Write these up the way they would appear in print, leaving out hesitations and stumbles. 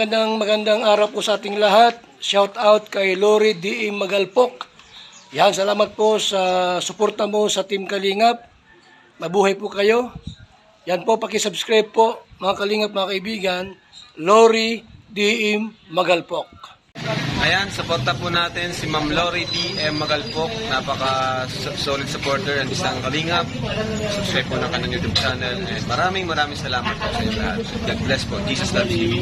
magandang araw po sa ating lahat. Shout out kay Lori D. Magalpok. Yan, salamat po sa suporta mo sa Team Kalingap. Mabuhay po kayo. Yan po, paki-subscribe po mga Kalingap, mga kaibigan. Lori D. Magalpok. Ayan, suporta po natin si Ma'am Lori D.M. Magalpok. Napaka-solid supporter ng isang Kalingap. Subscribe po ng kanyang YouTube channel. And maraming salamat po sa inyo lahat. God bless po. Jesus loves you.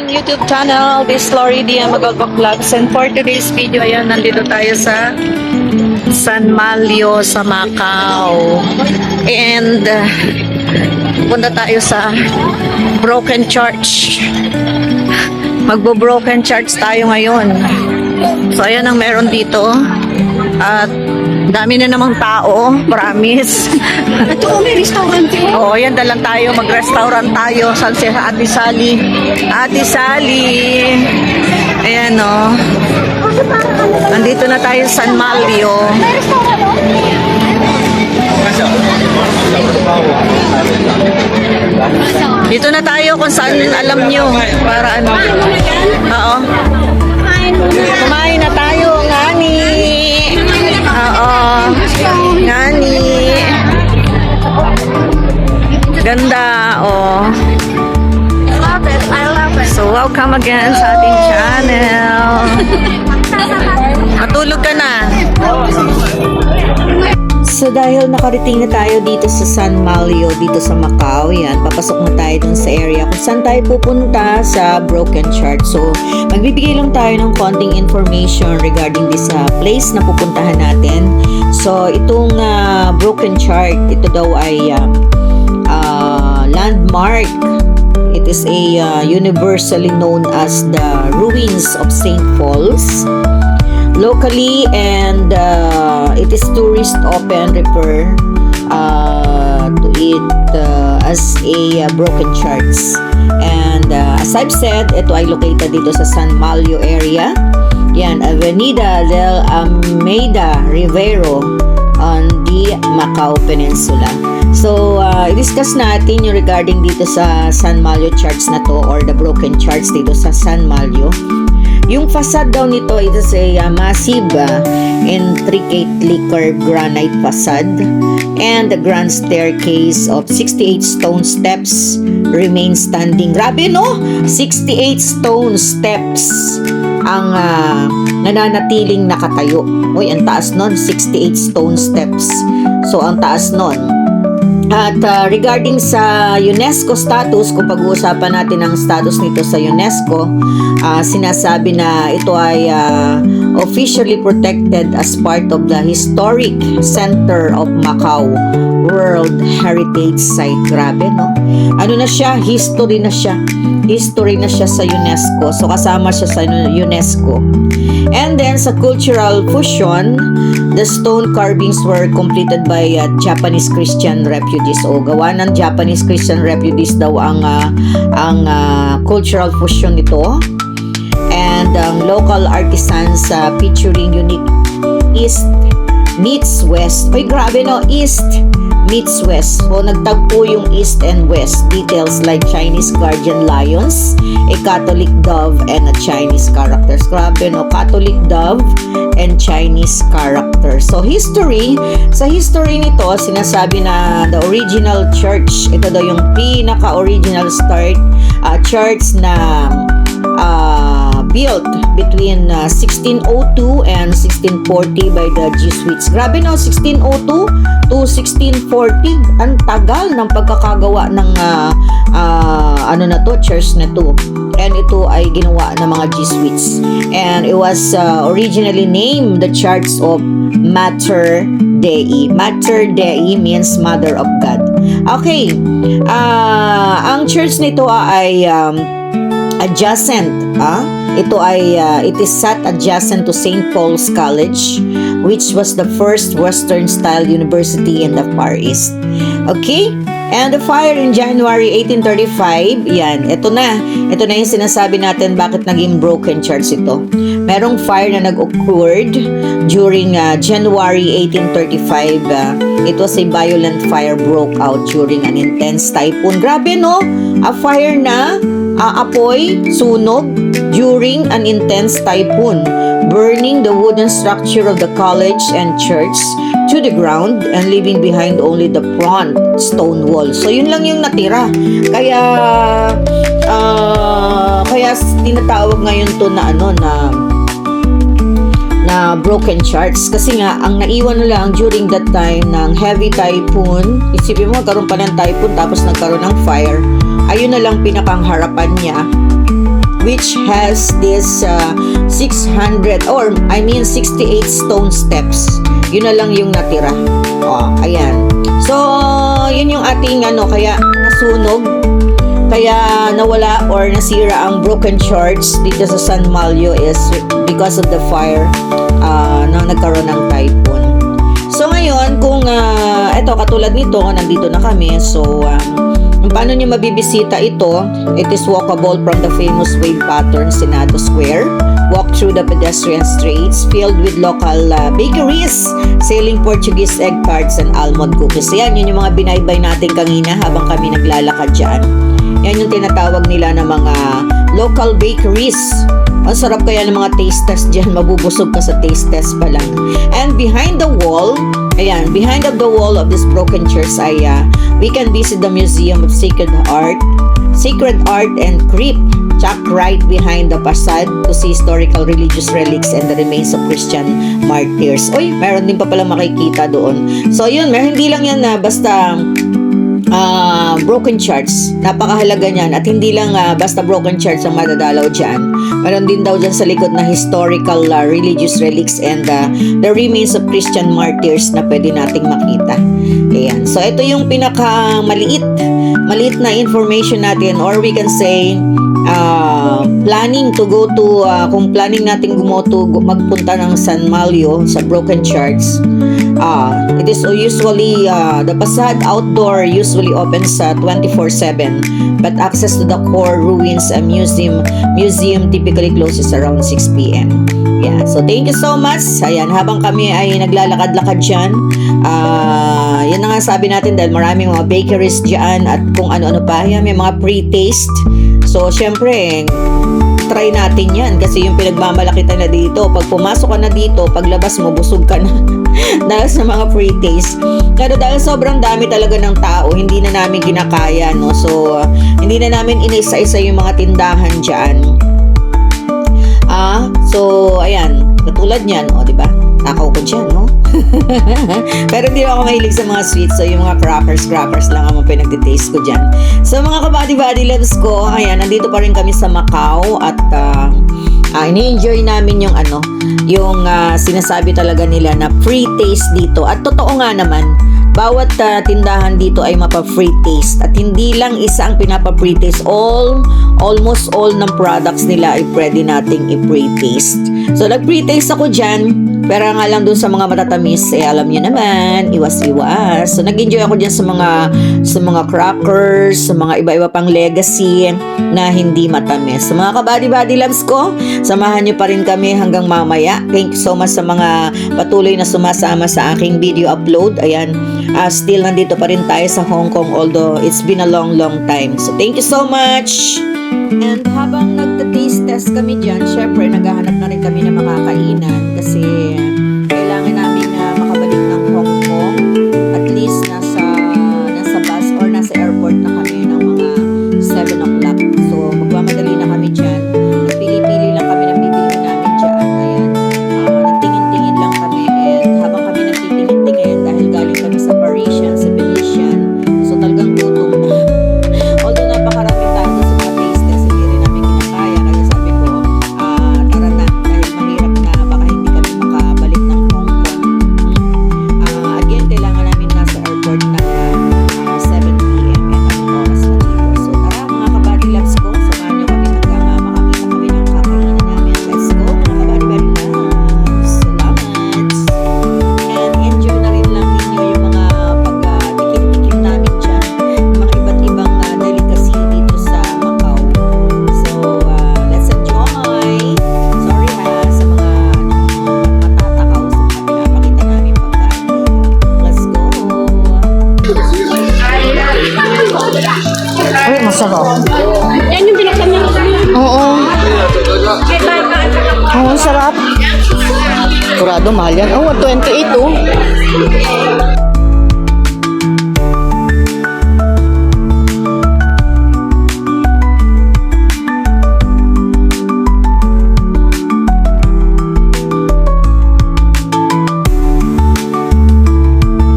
YouTube channel, this Lori D.M. Magalpok Vlogs. And for today's video, ayan, nandito tayo sa San Malio sa Macau. And punta tayo sa Broken Church. Magbo-broken church tayo ngayon. So, ayan ang meron dito. At dami na namang tao. Promise. Ito, may restaurant yun. Oo, yan dalang tayo. Mag-restaurant tayo. Sa Ate Sally. Ate Sally. Ayan, o. Nandito na tayo sa San Malio. May restaurant yun. Dito na tayo kung saan alam nyo. Para ano. Oo. Kumain na tayo. Ngani. Oo. Ngani. Ganda. Oh. I love it. So, welcome again sa ating channel. Matulog ka na. So dahil nakarating na tayo dito sa San Malio, dito sa Macau, yan, papasok na tayo dun sa area kung saan tayo pupunta sa Broken Church. So magbibigay lang tayo ng konting information regarding this place na pupuntahan natin. So itong Broken Church, ito daw ay landmark. It is a universally known as the ruins of St. Paul's. Locally, and it is tourist open refer to it as a broken church. And as I've said, ito ay located dito sa San Malio area. Yan, Avenida del Almeida Rivero on the Macau Peninsula. So, i-discuss natin yung regarding dito sa San Malio Church na to, or the broken church dito sa San Malio. Yung facade daw nito, it is a massive intricately curved granite facade, and the grand staircase of 68 stone steps remains standing. Grabe, no? 68 stone steps ang nananatiling nakatayo. Uy, ang taas nun, 68 stone steps. So, ang taas nun. At regarding sa UNESCO status, kung pag-uusapan natin ang status nito sa UNESCO, sinasabi na ito ay officially protected as part of the Historic Center of Macau World Heritage Site. Grabe, no? Ano na siya? History na siya. History na siya sa UNESCO. So, kasama siya sa UNESCO. And then, sa cultural fusion, the stone carvings were completed by Japanese Christian refugees. O gawa ng Japanese Christian refugees daw ang cultural fusion nito. And local artisans featuring unique East meets West. Uy, grabe, no? East meets West. So, nagtagpo yung East and West. Details like Chinese guardian lions, a Catholic dove, and a Chinese characters. Grabe, no? Catholic dove and Chinese character. So, history. Sa history nito, sinasabi na the original church, ito daw yung pinaka-original church na built between 1602 and 1640 by the Jesuits. Grabe, no? 1602 to 1640. Ang tagal ng pagkakagawa ng church na to. And ito ay ginawa ng mga Jesuits. And it was originally named the Church of Mater Dei. Mater Dei means Mother of God. Okay. Ang church nito ay adjacent. It is sat adjacent to St. Paul's College, which was the first Western-style university in the Far East. Okay? And the fire in January 1835, yan, ito na yung sinasabi natin bakit naging broken church ito. Merong fire na nag-occurred during January 1835. It was a violent fire broke out during an intense typhoon. Grabe, no? A fire na apoy, sunog during an intense typhoon, burning the wooden structure of the college and church to the ground and leaving behind only the front stone wall. So yun lang yung natira. Kaya tinatawag ngayon to na na broken charts kasi nga ang naiwan na lang during that time ng heavy typhoon. Isipin mo, magkaroon pa ng typhoon tapos nagkaroon ng fire. Ayun na lang pinakang harapan niya, which has this 68 stone steps. Yun na lang yung natira. Ayan. So, yun yung ating kaya nasunog, kaya nawala or nasira ang broken charts dito sa San Malio is because of the fire na nagkaroon ng typhoon. So ngayon, kung eto katulad nito, nandito na kami. So, paano nyo mabibisita ito? It is walkable from the famous wave pattern Senado Square. Walk through the pedestrian streets filled with local bakeries selling Portuguese egg tarts and almond cookies. Yan, yun yung mga binaybay natin kanina habang kami naglalakad dyan. Yan yung tinatawag nila na mga local bakeries. Ang sarap kaya ng mga taste test dyan. Mabubusog ka sa taste test pa lang. And behind the wall, behind of the wall of this broken church ay we can visit the Museum of Sacred Art and Crypt, tucked right behind the facade to see historical religious relics and the remains of Christian martyrs. Uy, meron din pa pala makikita doon. So yun, hindi lang yan na basta broken charts. Napakahalaga niyan at hindi lang basta broken charts ang madadalaw dyan. Meron din daw dyan sa likod na historical religious relics and the remains of Christian martyrs na pwede nating makita. Ayan. So ito yung pinaka maliit na information natin, or we can say planning to go to kung planning natin magpunta ng San Malio sa broken charts. It is usually the facade outdoor usually opens 24/7, but access to the core ruins museum typically closes around 6 p.m. Yeah, so thank you so much. Ayan, habang kami ay naglalakad-lakad dyan, yan na nga sabi natin dahil maraming mga bakeries dyan at kung ano-ano pa. Yan, may mga pre-taste. So, syempre, try natin yan kasi yung pinagmamalaki na dito. Pag pumasok ka na dito, paglabas mo, busog ka na dahil sa mga pre-taste. Pero dahil sobrang dami talaga ng tao, hindi na namin kinakaya, no? So, hindi na namin inisa-isa yung mga tindahan dyan. So, ayan, katulad niyan, di ba? Takaw ko dyan, no? Pero hindi ako mahilig sa mga sweets, so yung mga crackers lang ang pinagtitaste ko dyan. So, mga kabady-body loves ko, ayan, nandito pa rin kami sa Macau at ini-enjoy namin yung yung sinasabi talaga nila na free taste dito. At totoo nga naman, bawat tindahan dito ay mapa-free taste. At hindi lang isa ang pinapa-free taste. Almost all ng products nila ay pwede nating i-free taste. So, nag-free taste ako dyan. Pero nga lang dun sa mga matatamis, alam nyo naman, iwas-iwas. So, nag-enjoy ako dyan sa mga crackers, sa mga iba-iba pang legacy na hindi matamis. So, mga kabady-body loves ko, samahan nyo pa rin kami hanggang mamaya. Thank you so much sa mga patuloy na sumasama sa aking video upload. Ayan, still nandito pa rin tayo sa Hong Kong, although it's been a long time. So, thank you so much! And habang nagta-taste test kami dyan, syempre naghahanap na rin kami ng makakainan kasi kailangan namin makabalik ng Hong Kong. At least nasa bus or nasa airport na kami ng mga 7 o'clock. So magmamadali na kami dyan. Nagpili-pili lang kami ng bibili namin dyan. Ayan, nagtingin-tingin lang kami. And habang kami nagtitingin-tingin, dahil galing kami sa Parisian, sa Venetian, so talagang gutom na. Although napakaraming tao sa mga taste test, hindi rin namin kinakaya. Kaya sabi ko, tara na. Dahil mahirap na, baka hindi kami makabalik ng Hong Kong. Again, kailangan namin nasa airport na 7 p.m. at anong oras na dito. So tara mga kabady loves ko, samahan nyo kami hanggang makakita kami ng kakainin namin. Let's go mga kabady loves. Salamat! And enjoy na rin lang ninyo yung mga pagtikim-tikim namin dyan. Mga iba't ibang delicacy dito sa Macau. So, let's enjoy! Sorry sa mga matatakaw sa mga pinapakita namin pagkain dito. Let's go! Ay, masarap. Yan yung binaksan niya. Oo. Oo, sarap. Kurado, mahal yan. Oh, 28 oh.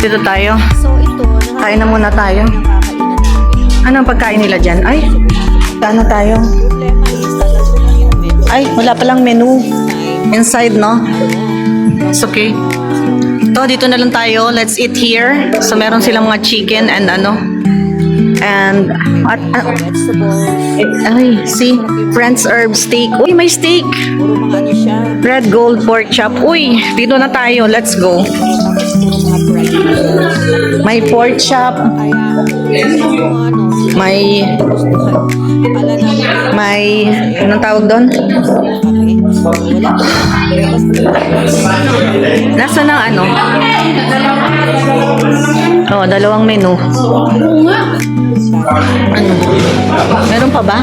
Dito tayo. So ito, Kain na muna tayo. Anong pagkain nila dyan? Ay, ano tayo? Ay, wala palang menu. Inside, no? It's okay. Ito, dito na lang tayo. Let's eat here. So, meron silang mga chicken and ano. And, ay, see? French herb steak. Uy, may steak. Red gold pork chop. Uy, dito na tayo. Let's go. May pork chop. May anong tawag doon? Nasa ng ano? Oh, dalawang menu. Ano? Meron pa ba?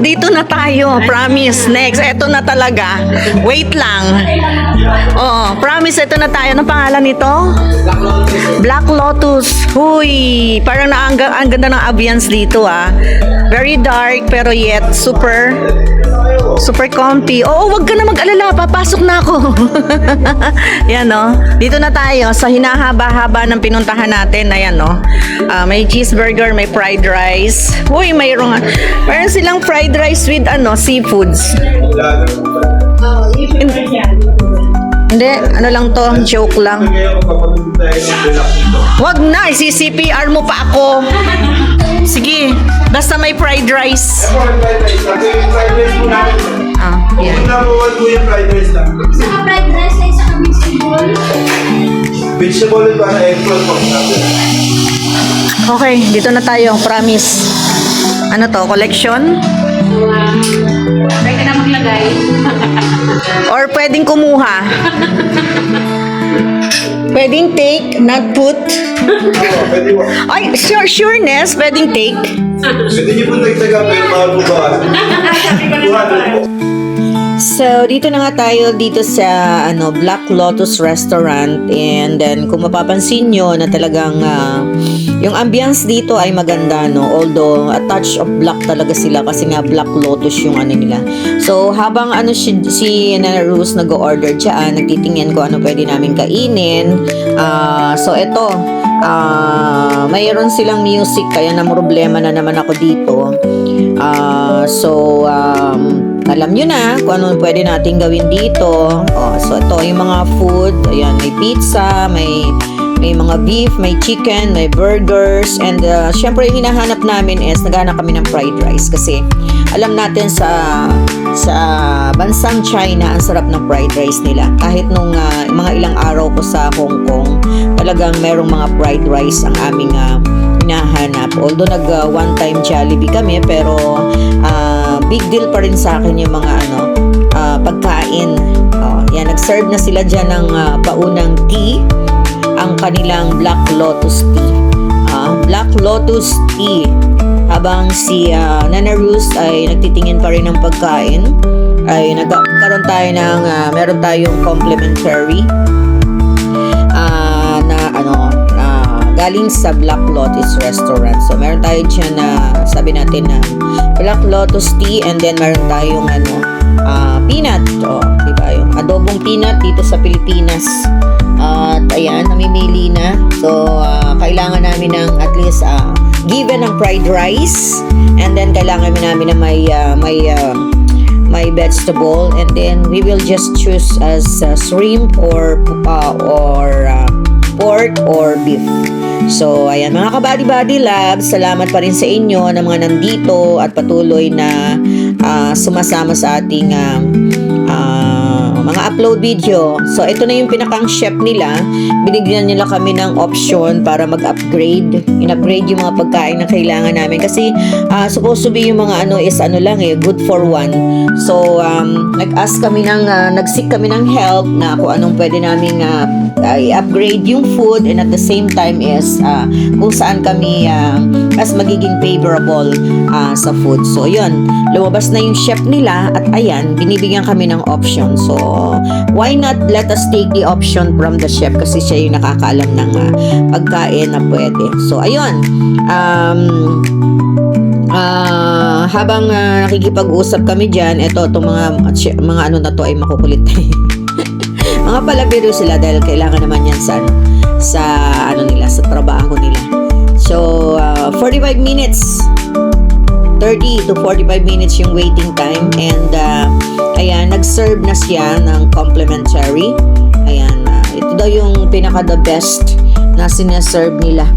Dito na tayo. Promise. Next. Ito na talaga. Wait lang. Oh, promise. Ito na tayo. Anong pangalan nito? Black Lotus. Huy. Parang ang ganda ng ambience dito ah. Very dark pero yet super comfy. Oo, wag ka na mag-alala. Papasok na ako. Yan no. Dito na tayo sa hinahaba-haba ng pinuntahan natin. Ayan no. May cheeseburger, may fried rice. Uy, mayroon silang fried rice with ano, seafoods. Hindi, ano lang to, joke lang. Wag na, CCPR mo pa ako. Sige, basta may fried rice. Yeah. fried rice ay sa vegetable. Vegetable ito na eggplant po natin. Okay, dito na tayo, promise. Ano to, collection? Try ka na maglagay. Or pwedeng kumuha? Pwedeng take, not put? Pwede po. Ay, sureness, pwedeng take. Pwede niyo po nagtaga pero mahal po ba? 200 po. So, dito na nga tayo dito sa Black Lotus Restaurant, and then kung mapapansin nyo na talagang yung ambience dito ay maganda, no? Although a touch of black talaga sila kasi nga Black Lotus yung ano nila. So, habang si Nana Rose nag-order dyan, nagtitingin ko ano pwede namin kainin. So, eto, mayroon silang music kaya na problema na naman ako dito. Alam nyo na kung ano pwede natin gawin dito. So ito yung mga food. Ayan, may pizza, may mga beef, may chicken, may burgers, and syempre yung hinahanap namin is naghanap kami ng fried rice kasi alam natin sa bansang China ang sarap ng fried rice nila. Kahit nung mga ilang araw ko sa Hong Kong, talagang merong mga fried rice ang aming hinahanap. Although nag one time Jollibee kami, pero big deal pa rin sa akin yung mga pagkain. Yan, nag-serve na sila dyan ng paunang tea, ang kanilang Black Lotus tea. Black Lotus tea. Habang si Nana Rose ay nagtitingin pa rin ng pagkain, ay nagkaroon tayo ng meron tayong complimentary galing sa Black Lotus Restaurant. So, meron tayo dyan sabi natin na Black Lotus tea, and then meron tayong peanut. Diba? Yung adobong peanut dito sa Pilipinas. At ayan, namimili na. So, kailangan namin ng at least given ng fried rice, and then kailangan namin na may vegetable, and then we will just choose as shrimp or pork or beef. So, ayan mga kabady-body labs, salamat pa rin sa inyo na mga nandito at patuloy na sumasama sa ating mga upload video. So, ito na yung pinakang chef nila. Binigyan nila kami ng option para mag-upgrade. In-upgrade yung mga pagkain na kailangan namin. Kasi, supposed to be yung mga ano is ano lang eh, good for one. So, nag-ask kami nag-seek kami ng help na kung anong pwede namin i-upgrade yung food, and at the same time is kung saan kami as magiging favorable sa food. So, yun. Lumabas na yung chef nila at ayan, binibigyan kami ng option. So, why not let us take the option from the chef kasi siya yung nakakaalam ng pagkain na pwede. So, ayun. Habang nakikipag-usap kami dyan, itong mga ano na to ay makukulit. Mga palabiro sila dahil kailangan naman yan sa ano nila, sa trabaho nila. So, 45 minutes. 30 to 45 minutes yung waiting time, and ayan, nag-serve na siya ng complimentary. Ayan, ito daw yung pinaka the best na sineserve nila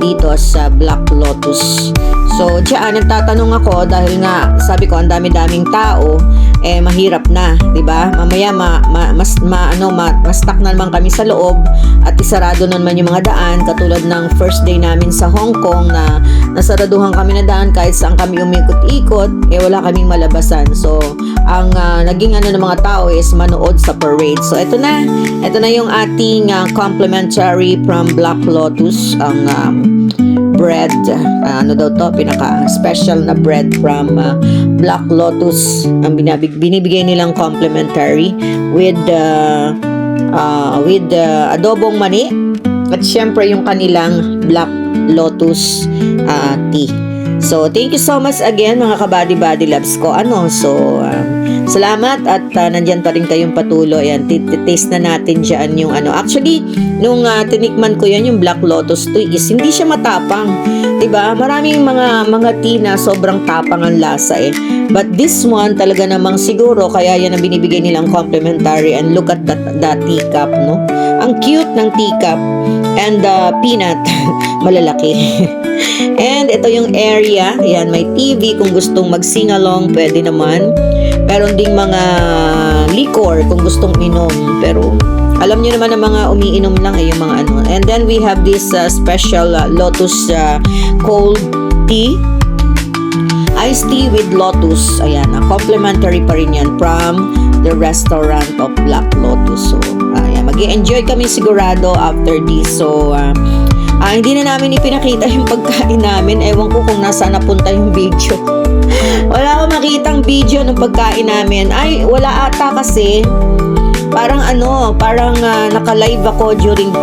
dito sa Black Lotus. So, diyan nagtatanong ako dahil nga sabi ko ang dami-daming tao, eh mahirap na, 'di ba? Mamaya ma-stuck na naman kami sa loob at isarado na naman yung mga daan, katulad ng first day namin sa Hong Kong na nasaraduhan kami na daan kahit saan kami umikot-ikot, eh wala kaming malabasan. So, ang naging ano ng mga tao is manood sa parade. So, ito na yung ating complimentary from Black Lotus, ang bread, ano daw to, pinaka special na bread from Black Lotus, ang binibigay nilang complimentary with adobong mani at syempre yung kanilang Black Lotus tea. So, thank you so much again mga kabady-body loves ko. Salamat at nandyan pa rin kayong patuloy. Ayan, taste na natin dyan yung ano. Actually, nung tinikman ko yan, yung Black Lotus tea is hindi siya matapang. Diba? Maraming mga tea na sobrang tapang ang lasa eh. But this one, talaga namang siguro, kaya yan ang binibigay nilang complimentary. And look at that teacup, no? Ang cute ng teacup. And peanut, malalaki. And ito yung area. Ayan, may TV. Kung gustong mag-sing along, pwede naman. Meron ding mga liquor kung gustong inom. Pero alam niyo naman ang mga umiinom lang ay yung mga ano. And then we have this special Lotus cold tea. Iced tea with Lotus. Ayan, complimentary pa rin yan from the restaurant of Black Lotus. So, ayan, mag-i-enjoy kami sigurado after this. So, hindi na namin ipinakita yung pagkain namin. Ewan ko kung nasaan napunta yung video. Wala akong makitang video ng pagkain namin. Ay, wala ata kasi. Parang naka-live ako during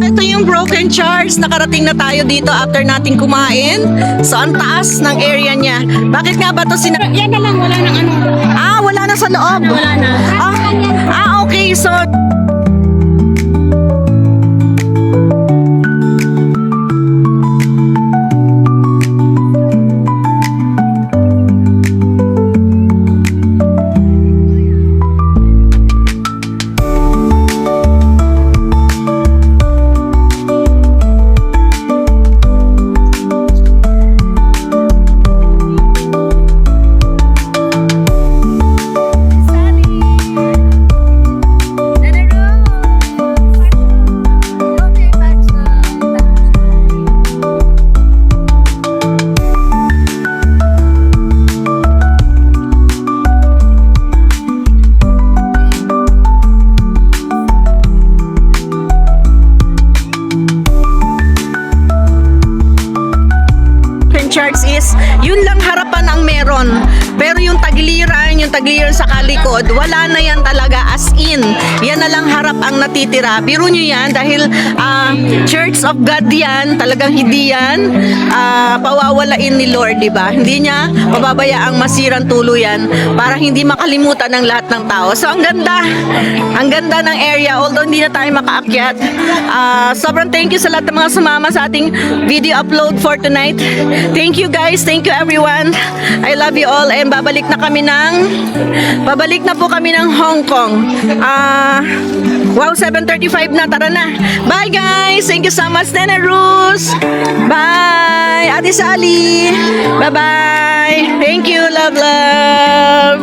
Ito yung Broken Charts. Nakarating na tayo dito after nating kumain. So, ang taas ng area niya. Bakit nga ba ito Yan na lang, wala nang ano. wala na sa loob. Wala na. Okay. So, Charts is, yun lang harapan ang meron. Pero yung tagiliran sa kalikod, wala na yan talaga, as in. Yan na lang harap ang natitira. Biro nyo yan dahil Church of God yan, talagang hindi yan pawawalain ni Lord, di ba? Hindi niya pababayaang masirang tuluyan para hindi makalimutan ng lahat ng tao. So ang ganda ng area, although hindi na tayo makaakyat. Sobrang thank you sa lahat ng mga sumama sa ating video upload for tonight. Thank you guys, thank you everyone. I love you all and babalik na po kami ng Hong Kong. Wow, 7:35 na, tara na. Bye guys, thank you so much, Nene Rus. Bye, Ate Sally. Bye-bye. Thank you, love.